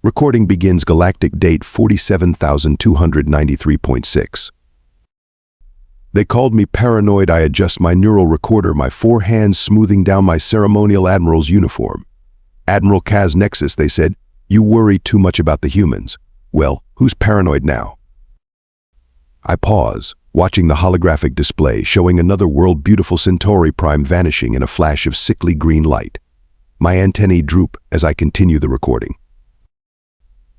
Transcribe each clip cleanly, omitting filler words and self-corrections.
Recording begins. Galactic date 47,293.6. They called me paranoid. I adjust my neural recorder, my four hands smoothing down my ceremonial admiral's uniform. Admiral Kaz Nexus, they said, you worry too much about the humans. Well, who's paranoid now? I pause, watching the holographic display showing another world, beautiful Centauri Prime vanishing in a flash of sickly green light. My antennae droop as I continue the recording.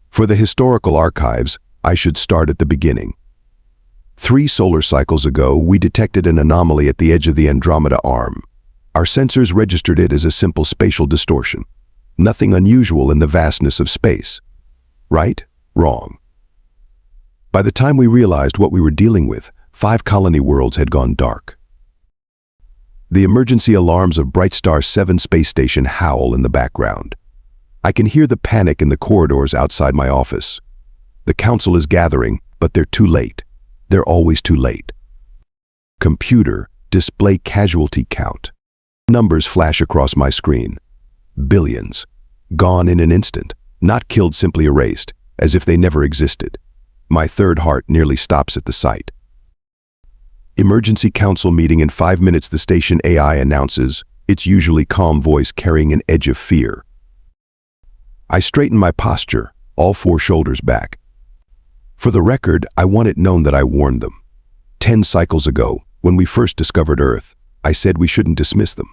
For the historical archives, I should start at the beginning. 3 solar cycles ago, we detected an anomaly at the edge of the Andromeda Arm. Our sensors registered it as a simple spatial distortion. Nothing unusual in the vastness of space. Right? Wrong. By the time we realized what we were dealing with, 5 colony worlds had gone dark. The emergency alarms of Brightstar 7 space station howl in the background. I can hear the panic in the corridors outside my office. The council is gathering, but they're too late. They're always too late. Computer, display casualty count. Numbers flash across my screen. Billions. Gone in an instant. Not killed, simply erased, as if they never existed. My third heart nearly stops at the sight. Emergency council meeting in 5 minutes, the station AI announces, its usually calm voice carrying an edge of fear. I straighten my posture, all 4 shoulders back. For the record, I want it known that I warned them. 10 cycles ago, when we first discovered Earth, I said we shouldn't dismiss them.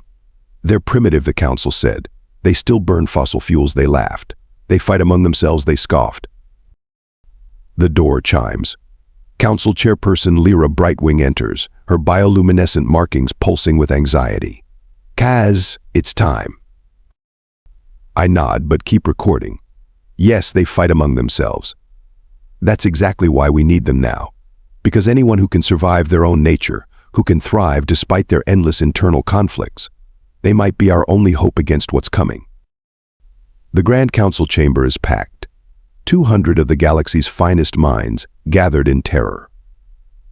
They're primitive, the council said. They still burn fossil fuels, they laughed. They fight among themselves, they scoffed. The door chimes. Council chairperson Lyra Brightwing enters, her bioluminescent markings pulsing with anxiety. Kaz, it's time. I nod, but keep recording. Yes, they fight among themselves. That's exactly why we need them now. Because anyone who can survive their own nature, who can thrive despite their endless internal conflicts, they might be our only hope against what's coming. The Grand Council chamber is packed. 200 of the galaxy's finest minds gathered in terror.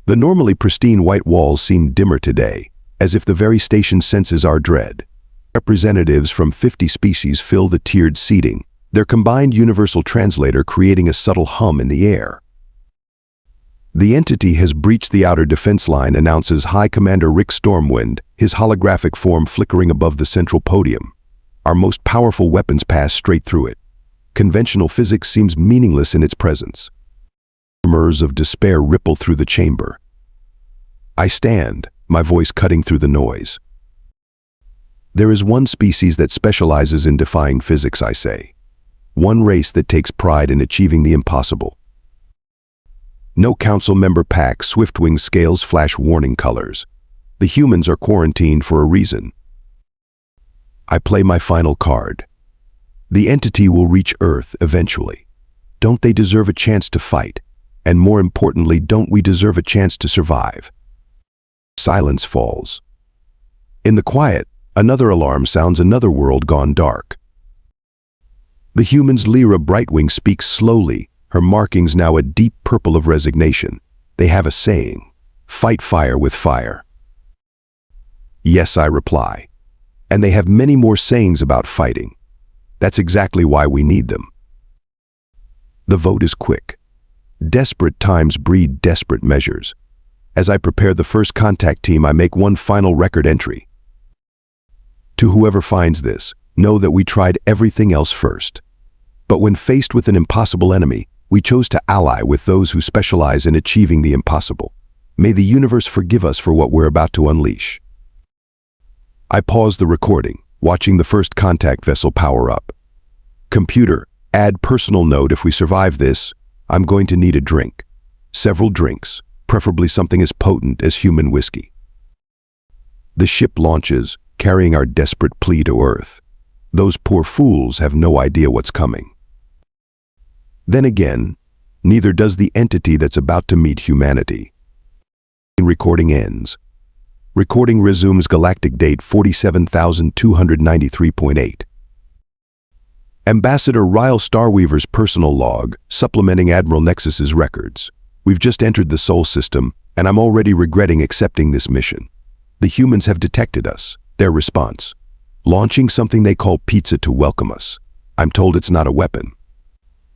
The normally pristine white walls seem dimmer today, as if the very station senses our dread. Representatives from 50 species fill the tiered seating, their combined universal translator creating a subtle hum in the air. The entity has breached the outer defense line, announces High Commander Rick Stormwind, his holographic form flickering above the central podium. Our most powerful weapons pass straight through it. Conventional physics seems meaningless in its presence. Murmurs of despair ripple through the chamber. I stand, my voice cutting through the noise. There is one species that specializes in defying physics, I say. One race that takes pride in achieving the impossible. No council member pack, swift-wing scales flash warning colors. The humans are quarantined for a reason. I play my final card. The entity will reach Earth eventually. Don't they deserve a chance to fight? And more importantly, don't we deserve a chance to survive? Silence falls. In the quiet, another alarm sounds, another world gone dark. The human's Lyra Brightwing speaks slowly, her markings now a deep purple of resignation. They have a saying, fight fire with fire. Yes, I reply. And they have many more sayings about fighting. That's exactly why we need them. The vote is quick. Desperate times breed desperate measures. As I prepare the first contact team, I make one final record entry. To whoever finds this, know that we tried everything else first. But when faced with an impossible enemy, we chose to ally with those who specialize in achieving the impossible. May the universe forgive us for what we're about to unleash. I pause the recording, watching the first contact vessel power up. Computer, add personal note: if we survive this, I'm going to need a drink. Several drinks, preferably something as potent as human whiskey. The ship launches, carrying our desperate plea to Earth. Those poor fools have no idea what's coming. Then again, neither does the entity that's about to meet humanity. Recording ends. Recording resumes. Galactic date 47,293.8. Ambassador Ryle Starweaver's personal log, supplementing Admiral Nexus's records. We've just entered the Sol system, and I'm already regretting accepting this mission. The humans have detected us. Their response: launching something they call pizza to welcome us. I'm told it's not a weapon.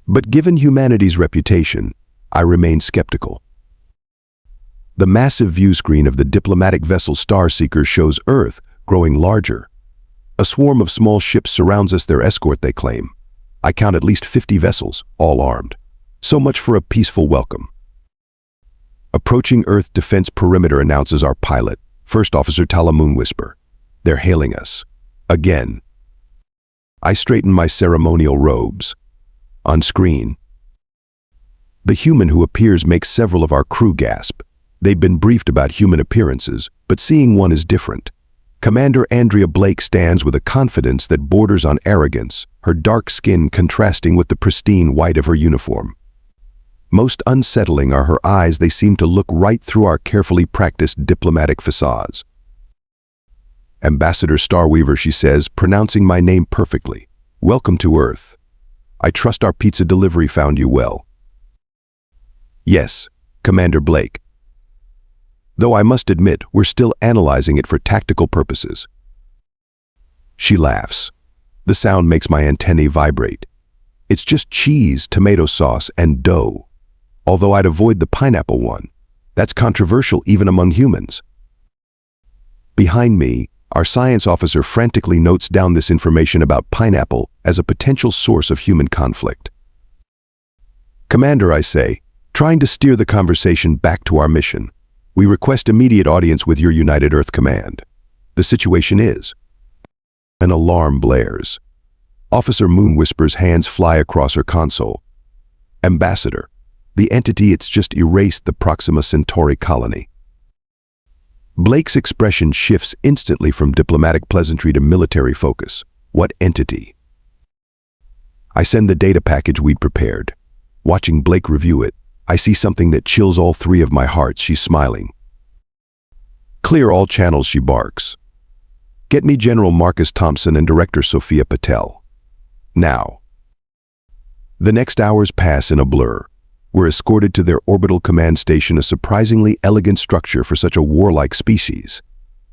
But given humanity's reputation, I remain skeptical. The massive view screen of the diplomatic vessel Starseeker shows Earth growing larger. A swarm of small ships surrounds us, their escort, they claim. I count at least 50 vessels, all armed. So much for a peaceful welcome. Approaching Earth defense perimeter, announces our pilot, First Officer Talamoon Whisper. They're hailing us. Again. I straighten my ceremonial robes. On screen, the human who appears makes several of our crew gasp. They've been briefed about human appearances, but seeing one is different. Commander Andrea Blake stands with a confidence that borders on arrogance, her dark skin contrasting with the pristine white of her uniform. Most unsettling are her eyes. They seem to look right through our carefully practiced diplomatic facades. Ambassador Starweaver, she says, pronouncing my name perfectly. Welcome to Earth. I trust our pizza delivery found you well. Yes, Commander Blake. Though I must admit, we're still analyzing it for tactical purposes. She laughs. The sound makes my antennae vibrate. It's just cheese, tomato sauce, and dough. Although I'd avoid the pineapple one. That's controversial even among humans. Behind me, our science officer frantically notes down this information about pineapple as a potential source of human conflict. Commander, I say, trying to steer the conversation back to our mission. We request immediate audience with your United Earth Command. The situation is... An alarm blares. Officer Moon Whisper's hands fly across her console. Ambassador, the entity, it's just erased the Proxima Centauri colony. Blake's expression shifts instantly from diplomatic pleasantry to military focus. What entity? I send the data package we'd prepared. Watching Blake review it, I see something that chills all three of my hearts. She's smiling. Clear all channels, she barks. Get me General Marcus Thompson and Director Sophia Patel. Now. The next hours pass in a blur. We're escorted to their orbital command station, a surprisingly elegant structure for such a warlike species.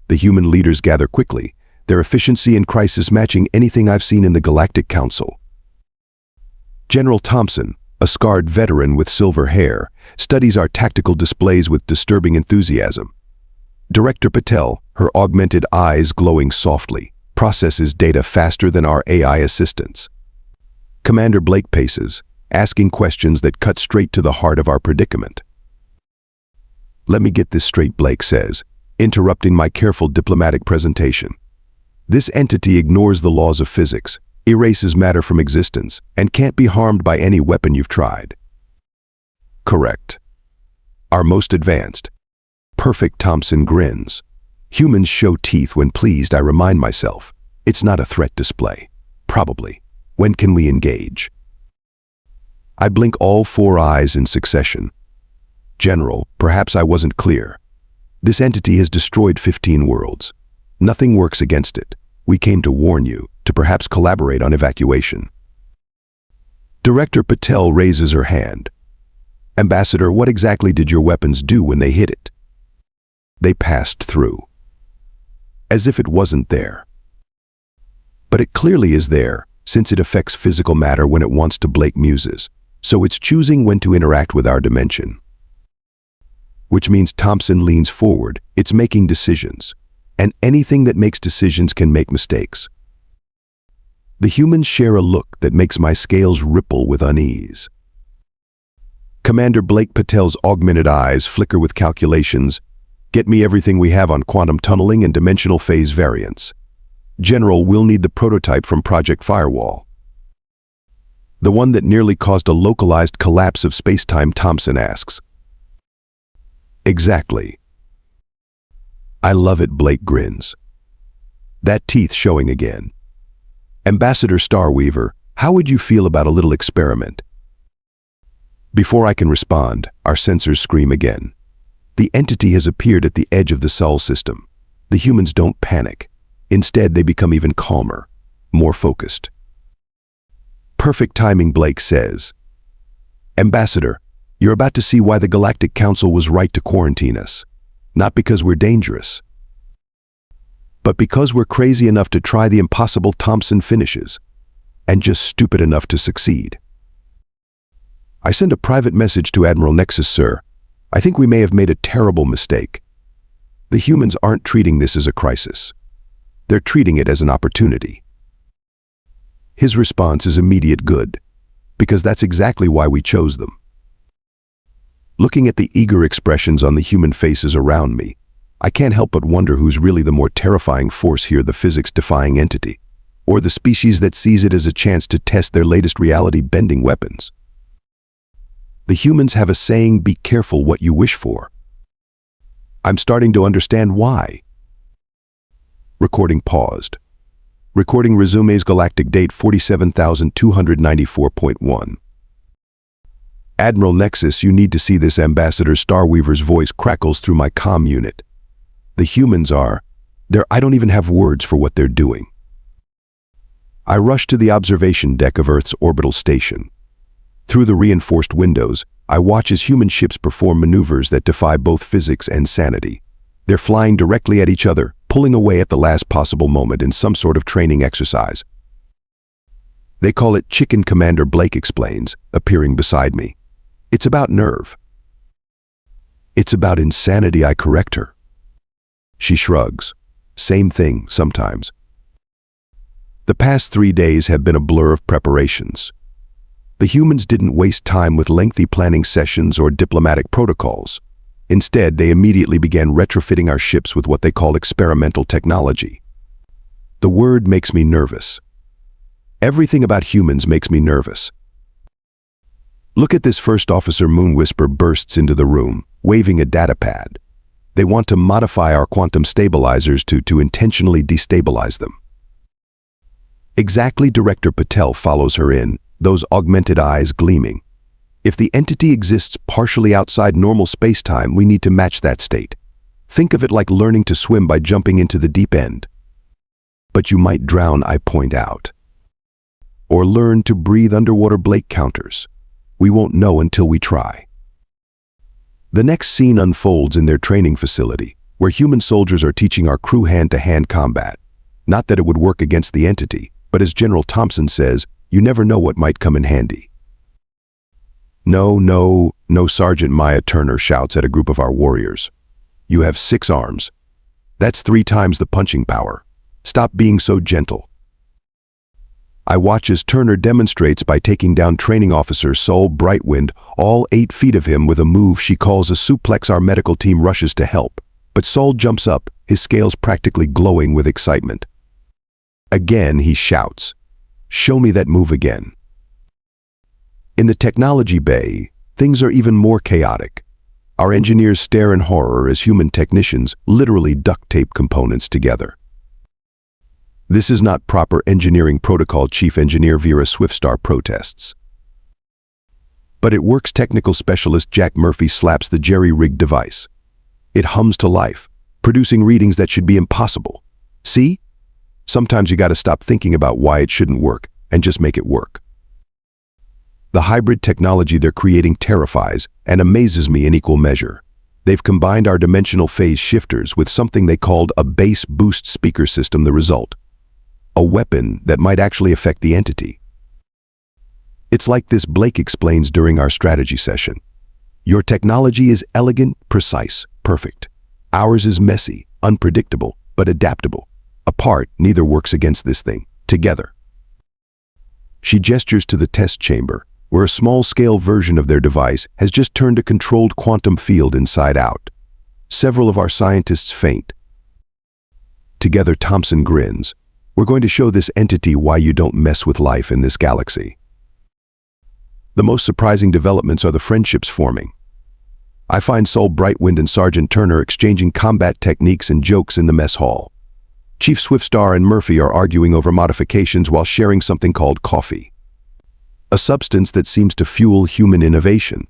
The human leaders gather quickly, their efficiency and crisis matching anything I've seen in the Galactic Council. General Thompson, a scarred veteran with silver hair, studies our tactical displays with disturbing enthusiasm. Director Patel, her augmented eyes glowing softly, processes data faster than our AI assistants. Commander Blake paces, asking questions that cut straight to the heart of our predicament. Let me get this straight, Blake says, interrupting my careful diplomatic presentation. This entity ignores the laws of physics, erases matter from existence, and can't be harmed by any weapon you've tried. Correct. Our most advanced. Perfect, Thompson grins. Humans show teeth when pleased, I remind myself. It's not a threat display. Probably. When can we engage? I blink all four eyes in succession. General, perhaps I wasn't clear. This entity has destroyed 15 worlds. Nothing works against it. We came to warn you, to perhaps collaborate on evacuation. Director Patel raises her hand. Ambassador, what exactly did your weapons do when they hit it? They passed through. As if it wasn't there. But it clearly is there, since it affects physical matter when it wants to, Blake muses. So it's choosing when to interact with our dimension. Which means Thompson leans forward, it's making decisions. And anything that makes decisions can make mistakes. The humans share a look that makes my scales ripple with unease. Commander Blake Patel's augmented eyes flicker with calculations. Get me everything we have on quantum tunneling and dimensional phase variance. General, we'll need the prototype from Project Firewall. The one that nearly caused a localized collapse of space-time, Thompson asks. Exactly. I love it, Blake grins. That teeth showing again. Ambassador Starweaver, how would you feel about a little experiment? Before I can respond, our sensors scream again. The entity has appeared at the edge of the Sol system. The humans don't panic. Instead, they become even calmer, more focused. Perfect timing, Blake says. Ambassador, you're about to see why the Galactic Council was right to quarantine us. Not because we're dangerous, but because we're crazy enough to try the impossible, Thompson finishes, and just stupid enough to succeed. I send a private message to Admiral Nexus, sir. I think we may have made a terrible mistake. The humans aren't treating this as a crisis. They're treating it as an opportunity. His response is immediate good, because that's exactly why we chose them. Looking at the eager expressions on the human faces around me, I can't help but wonder who's really the more terrifying force here, the physics-defying entity, or the species that sees it as a chance to test their latest reality-bending weapons. The humans have a saying, be careful what you wish for. I'm starting to understand why. Recording paused. Recording resumes, galactic date 47,294.1. Admiral Nexus, you need to see this. Ambassador Starweaver's voice crackles through my comm unit. The humans are, I don't even have words for what they're doing. I rush to the observation deck of Earth's orbital station. Through the reinforced windows, I watch as human ships perform maneuvers that defy both physics and sanity. They're flying directly at each other, pulling away at the last possible moment in some sort of training exercise. They call it chicken, Commander Blake explains, appearing beside me. It's about nerve. It's about insanity, I correct her. She shrugs. Same thing, sometimes. The past 3 days have been a blur of preparations. The humans didn't waste time with lengthy planning sessions or diplomatic protocols. Instead, they immediately began retrofitting our ships with what they call experimental technology. The word makes me nervous. Everything about humans makes me nervous. Look at this. First Officer Moonwhisper bursts into the room, waving a data pad. They want to modify our quantum stabilizers to intentionally destabilize them. Exactly. Director Patel follows her in, those augmented eyes gleaming. If the entity exists partially outside normal space-time, we need to match that state. Think of it like learning to swim by jumping into the deep end. But you might drown, I point out. Or learn to breathe underwater, Blake counters. We won't know until we try. The next scene unfolds in their training facility, where human soldiers are teaching our crew hand-to-hand combat. Not that it would work against the entity, but as General Thompson says, you never know what might come in handy. No, Sergeant Maya Turner shouts at a group of our warriors. You have 6 arms. That's 3 times the punching power. Stop being so gentle. I watch as Turner demonstrates by taking down training officer Sol Brightwind, all 8 feet of him, with a move she calls a suplex. Our medical team rushes to help, but Sol jumps up, his scales practically glowing with excitement. Again, he shouts, "Show me that move again." In the technology bay, things are even more chaotic. Our engineers stare in horror as human technicians literally duct tape components together. This is not proper engineering protocol, Chief Engineer Vera Swiftstar protests. But it works. Technical specialist Jack Murphy slaps the jerry-rigged device. It hums to life, producing readings that should be impossible. See? Sometimes you gotta stop thinking about why it shouldn't work and just make it work. The hybrid technology they're creating terrifies and amazes me in equal measure. They've combined our dimensional phase shifters with something they called a bass boost speaker system. The result? A weapon that might actually affect the entity. It's like this, Blake explains during our strategy session. Your technology is elegant, precise, perfect. Ours is messy, unpredictable, but adaptable. Apart, neither works against this thing. Together. She gestures to the test chamber, where a small-scale version of their device has just turned a controlled quantum field inside out. Several of our scientists faint. Together, Thompson grins. We're going to show this entity why you don't mess with life in this galaxy. The most surprising developments are the friendships forming. I find Sol Brightwind and Sergeant Turner exchanging combat techniques and jokes in the mess hall. Chief Swiftstar and Murphy are arguing over modifications while sharing something called coffee, a substance that seems to fuel human innovation.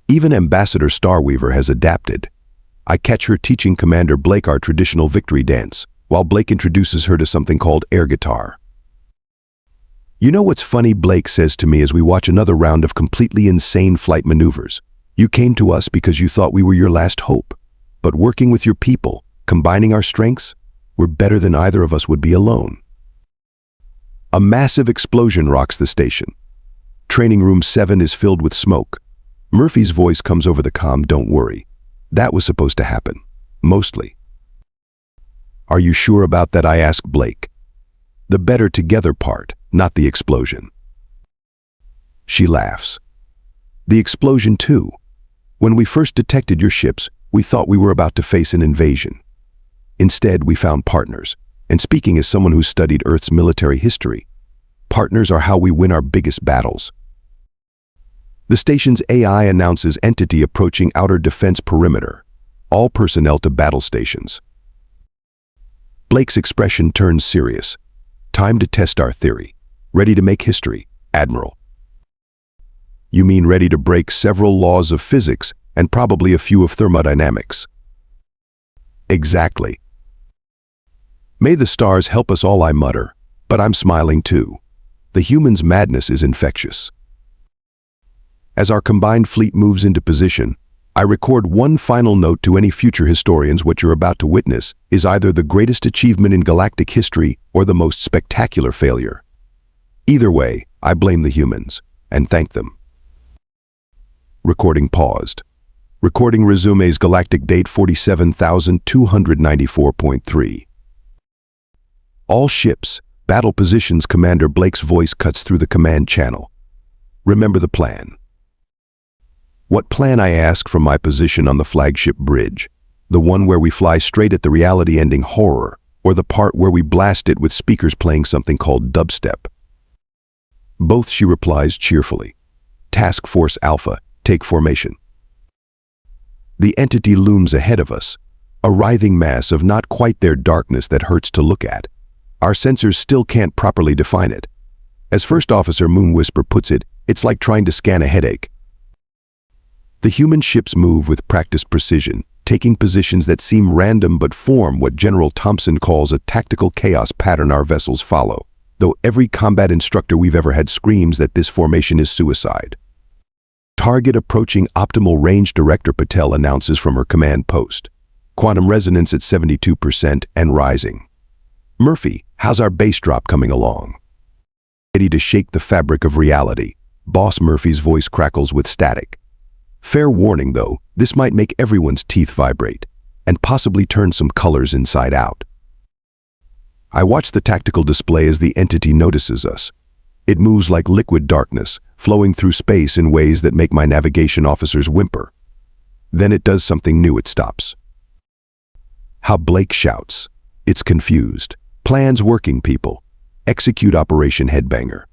Even Ambassador Starweaver has adapted. I catch her teaching Commander Blake our traditional victory dance, while Blake introduces her to something called air guitar. You know what's funny? Blake says to me as we watch another round of completely insane flight maneuvers. You came to us because you thought we were your last hope. But working with your people, combining our strengths, we're better than either of us would be alone. A massive explosion rocks the station. Training room 7 is filled with smoke. Murphy's voice comes over the comm, "Don't worry. That was supposed to happen. Mostly." "Are you sure about that?" I ask Blake. "The better together part, not the explosion." She laughs. "The explosion too. When we first detected your ships, we thought we were about to face an invasion. Instead, we found partners. And speaking as someone who's studied Earth's military history, partners are how we win our biggest battles." The station's AI announces entity approaching outer defense perimeter. All personnel to battle stations. Blake's expression turns serious. "Time to test our theory. Ready to make history, Admiral." "You mean ready to break several laws of physics and probably a few of thermodynamics?" "Exactly." "May the stars help us all," I mutter, but I'm smiling too. The human's madness is infectious. As our combined fleet moves into position, I record one final note to any future historians: what you're about to witness is either the greatest achievement in galactic history or the most spectacular failure. Either way, I blame the humans and thank them. Recording paused. Recording resumes. Galactic date 47,294.3. All ships, battle positions. Commander Blake's voice cuts through the command channel. "Remember the plan." "What plan?" I ask from my position on the flagship bridge. "The one where we fly straight at the reality-ending horror, or the part where we blast it with speakers playing something called dubstep?" "Both," she replies cheerfully. "Task Force Alpha, take formation." The entity looms ahead of us, a writhing mass of not quite there darkness that hurts to look at. Our sensors still can't properly define it. As First Officer Moonwhisper puts it, it's like trying to scan a headache. The human ships move with practiced precision, taking positions that seem random but form what General Thompson calls a tactical chaos pattern our vessels follow, though every combat instructor we've ever had screams that this formation is suicide. "Target approaching optimal range," Director Patel announces from her command post. "Quantum resonance at 72% and rising." "Murphy, how's our base drop coming along?" "Ready to shake the fabric of reality." Boss Murphy's voice crackles with static. "Fair warning though, this might make everyone's teeth vibrate, and possibly turn some colors inside out." I watch the tactical display as the entity notices us. It moves like liquid darkness, flowing through space in ways that make my navigation officers whimper. Then it does something new. It stops. How Blake shouts. It's confused. "Plans working, people. Execute Operation Headbanger."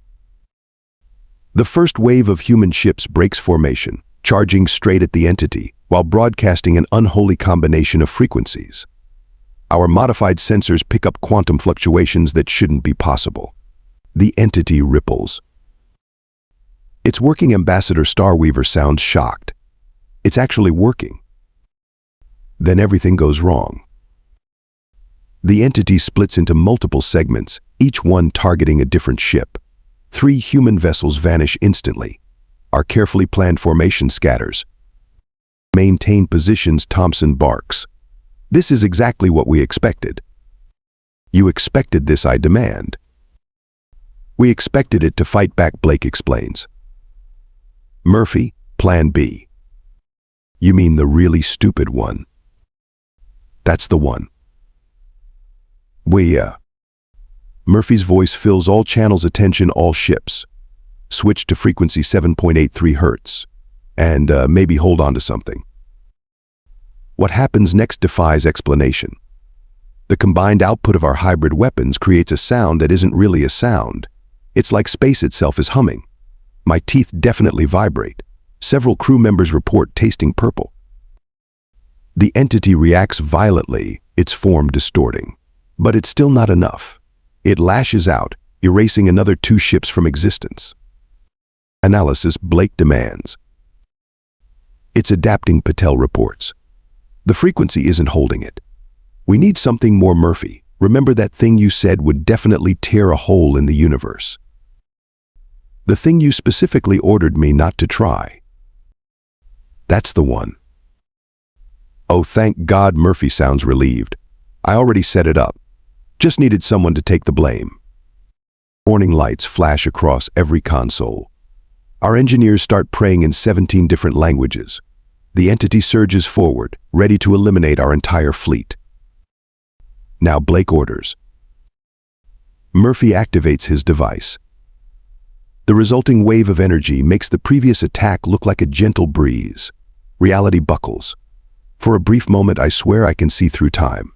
The first wave of human ships breaks formation, charging straight at the entity, while broadcasting an unholy combination of frequencies. Our modified sensors pick up quantum fluctuations that shouldn't be possible. The entity ripples. "It's working," Ambassador Starweaver sounds shocked. "It's actually working." Then everything goes wrong. The entity splits into multiple segments, each one targeting a different ship. 3 human vessels vanish instantly. Our carefully planned formation scatters. "Maintain positions," Thompson barks. "This is exactly what we expected." "You expected this?" I demand. "We expected it to fight back," Blake explains. "Murphy, Plan B." "You mean the really stupid one?" "That's the one." Murphy's voice fills all channels. "Attention all ships. Switch to frequency 7.83 Hz. And maybe hold on to something." What happens next defies explanation. The combined output of our hybrid weapons creates a sound that isn't really a sound. It's like space itself is humming. My teeth definitely vibrate. Several crew members report tasting purple. The entity reacts violently, its form distorting. But it's still not enough. It lashes out, erasing another 2 ships from existence. "Analysis," Blake demands. "It's adapting," Patel reports. "The frequency isn't holding it. We need something more." "Murphy, remember that thing you said would definitely tear a hole in the universe? The thing you specifically ordered me not to try?" "That's the one." "Oh, thank God," Murphy sounds relieved. "I already set it up. Just needed someone to take the blame." Warning lights flash across every console. Our engineers start praying in 17 different languages. The entity surges forward, ready to eliminate our entire fleet. Now Blake orders. Murphy activates his device. The resulting wave of energy makes the previous attack look like a gentle breeze. Reality buckles. For a brief moment, I swear I can see through time.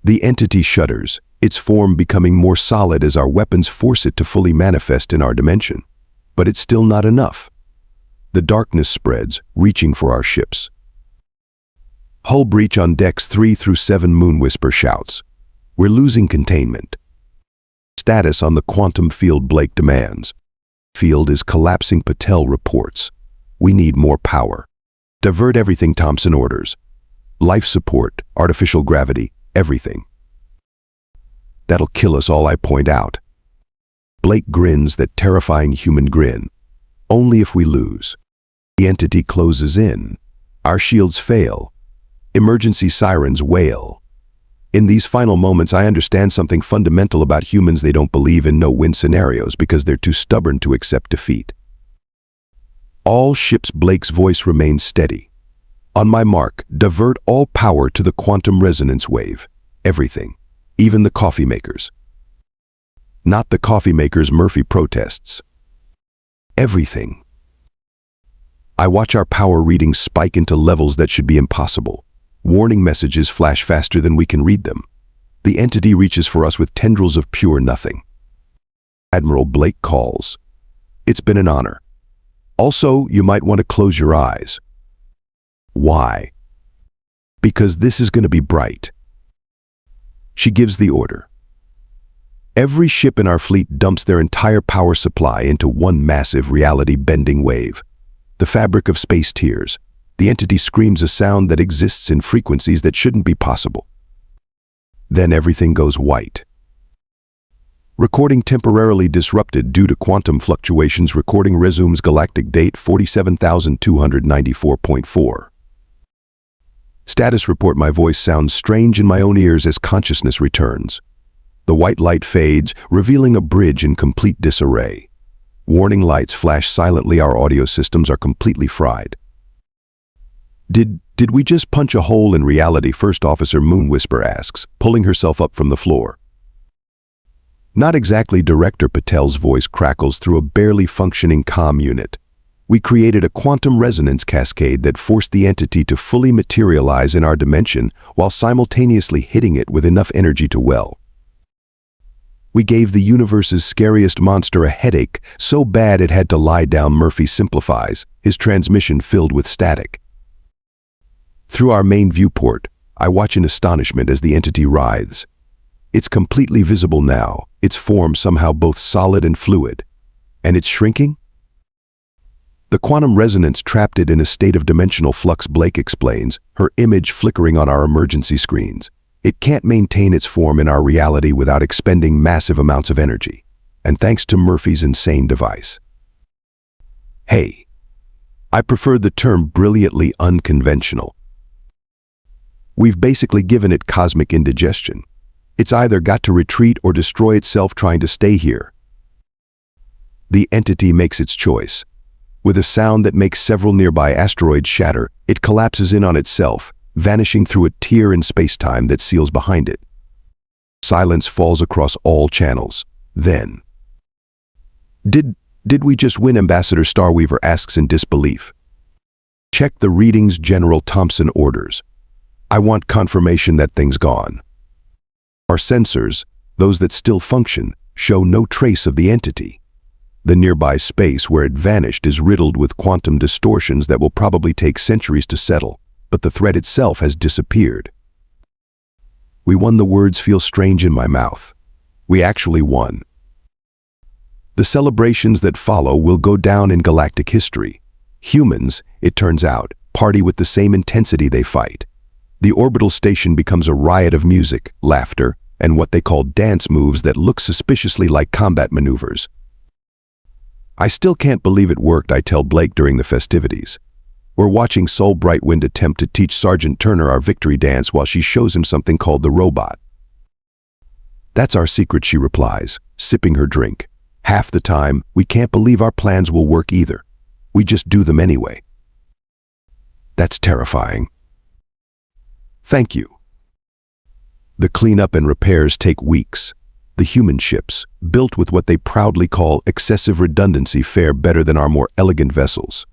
The entity shudders, its form becoming more solid as our weapons force it to fully manifest in our dimension. But it's still not enough. The darkness spreads, reaching for our ships. Hull breach on decks 3 through 7, Moonwhisper shouts. We're losing containment. Status on the quantum field, Blake demands. Field is collapsing, Patel reports. We need more power. Divert everything, Thompson orders. Life support, artificial gravity, everything. That'll kill us all, I point out. Blake grins that terrifying human grin. Only if we lose. The entity closes in. Our shields fail. Emergency sirens wail. In these final moments, I understand something fundamental about humans. They don't believe in no-win scenarios because they're too stubborn to accept defeat. All ships, Blake's voice remains steady. On my mark, divert all power to the quantum resonance wave. Everything. Even the coffee makers. Not the coffee makers, Murphy protests. Everything. I watch our power readings spike into levels that should be impossible. Warning messages flash faster than we can read them. The entity reaches for us with tendrils of pure nothing. Admiral, Blake calls. It's been an honor. Also, you might want to close your eyes. Why? Because this is going to be bright. She gives the order. Every ship in our fleet dumps their entire power supply into one massive reality-bending wave. The fabric of space tears. The entity screams a sound that exists in frequencies that shouldn't be possible. Then everything goes white. Recording temporarily disrupted due to quantum fluctuations. Recording resumes. Galactic date 47,294.4. Status report. My voice sounds strange in my own ears as consciousness returns. The white light fades, revealing a bridge in complete disarray. Warning lights flash silently. Our audio systems are completely fried. Did we just punch a hole in reality? First Officer Moonwhisper asks, pulling herself up from the floor. Not exactly, Director Patel's voice crackles through a barely functioning comm unit. We created a quantum resonance cascade that forced the entity to fully materialize in our dimension while simultaneously hitting it with enough energy to well. We gave the universe's scariest monster a headache so bad it had to lie down. Murphy simplifies, his transmission filled with static. Through our main viewport, I watch in astonishment as the entity writhes. It's completely visible now, its form somehow both solid and fluid. And it's shrinking? The quantum resonance trapped it in a state of dimensional flux, Blake explains, her image flickering on our emergency screens. It can't maintain its form in our reality without expending massive amounts of energy. And thanks to Murphy's insane device. Hey, I prefer the term brilliantly unconventional. We've basically given it cosmic indigestion. It's either got to retreat or destroy itself trying to stay here. The entity makes its choice. With a sound that makes several nearby asteroids shatter, it collapses in on itself, vanishing through a tear in space-time that seals behind it. Silence falls across all channels. Then, Did we just win? Ambassador Starweaver asks in disbelief. Check the readings, General Thompson orders. I want confirmation that thing's gone. Our sensors, those that still function, show no trace of the entity. The nearby space where it vanished is riddled with quantum distortions that will probably take centuries to settle, but the threat itself has disappeared. We won. The words feel strange in my mouth. We actually won. The celebrations that follow will go down in galactic history. Humans, it turns out, party with the same intensity they fight. The orbital station becomes a riot of music, laughter, and what they call dance moves that look suspiciously like combat maneuvers. I still can't believe it worked, I tell Blake during the festivities. We're watching Sol Brightwind attempt to teach Sergeant Turner our victory dance while she shows him something called the robot. That's our secret, she replies, sipping her drink. Half the time, we can't believe our plans will work either. We just do them anyway. That's terrifying. Thank you. The cleanup and repairs take weeks. The human ships, built with what they proudly call excessive redundancy, fare better than our more elegant vessels.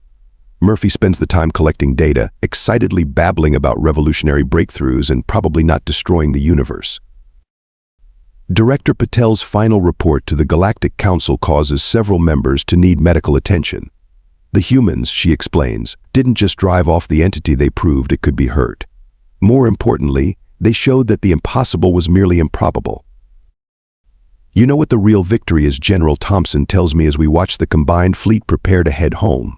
Murphy spends the time collecting data, excitedly babbling about revolutionary breakthroughs and probably not destroying the universe. Director Patel's final report to the Galactic Council causes several members to need medical attention. The humans, she explains, didn't just drive off the entity, they proved it could be hurt. More importantly, they showed that the impossible was merely improbable. You know what the real victory is, General Thompson tells me as we watch the combined fleet prepare to head home.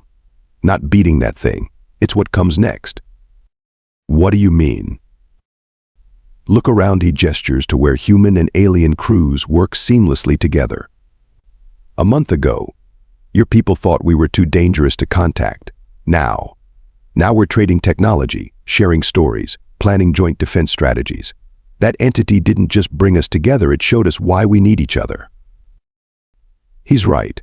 Not beating that thing, it's what comes next. What do you mean? Look around, he gestures to where human and alien crews work seamlessly together. A month ago, your people thought we were too dangerous to contact. Now we're trading technology, sharing stories, planning joint defense strategies. That entity didn't just bring us together, it showed us why we need each other. He's right.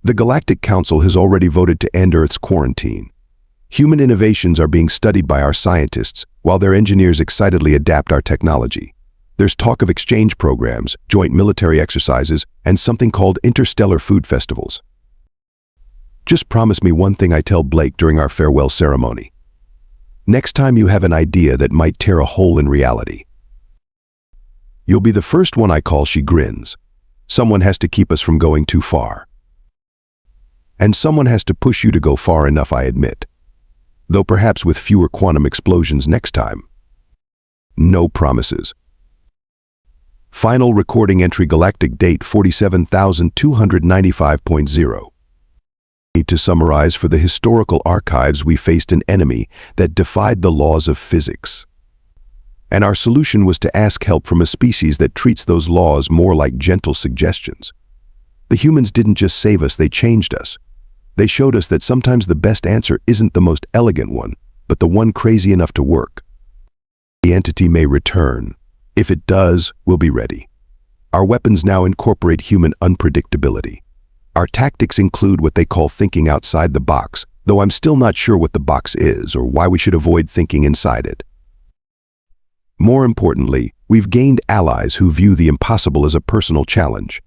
The Galactic Council has already voted to end Earth's quarantine. Human innovations are being studied by our scientists, while their engineers excitedly adapt our technology. There's talk of exchange programs, joint military exercises, and something called interstellar food festivals. Just promise me one thing, I tell Blake during our farewell ceremony. Next time you have an idea that might tear a hole in reality, you'll be the first one I call, she grins. Someone has to keep us from going too far. And someone has to push you to go far enough, I admit. Though perhaps with fewer quantum explosions next time. No promises. Final recording entry, galactic date 47,295.0. To summarize, for the historical archives, we faced an enemy that defied the laws of physics. And our solution was to ask help from a species that treats those laws more like gentle suggestions. The humans didn't just save us, they changed us. They showed us that sometimes the best answer isn't the most elegant one, but the one crazy enough to work. The entity may return. If it does, we'll be ready. Our weapons now incorporate human unpredictability. Our tactics include what they call thinking outside the box, though I'm still not sure what the box is or why we should avoid thinking inside it. More importantly, we've gained allies who view the impossible as a personal challenge.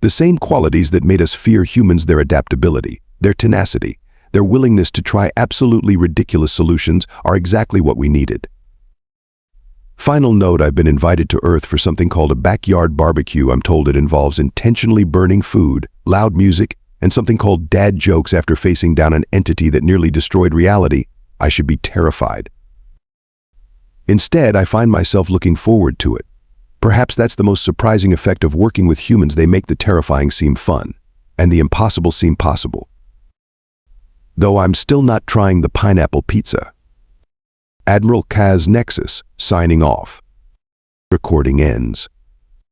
The same qualities that made us fear humans, their adaptability, their tenacity, their willingness to try absolutely ridiculous solutions, are exactly what we needed. Final note, I've been invited to Earth for something called a backyard barbecue. I'm told it involves intentionally burning food, loud music, and something called dad jokes. After facing down an entity that nearly destroyed reality, I should be terrified. Instead, I find myself looking forward to it. Perhaps that's the most surprising effect of working with humans. They make the terrifying seem fun, and the impossible seem possible. Though I'm still not trying the pineapple pizza. Admiral Kaz Nexus, signing off. Recording ends.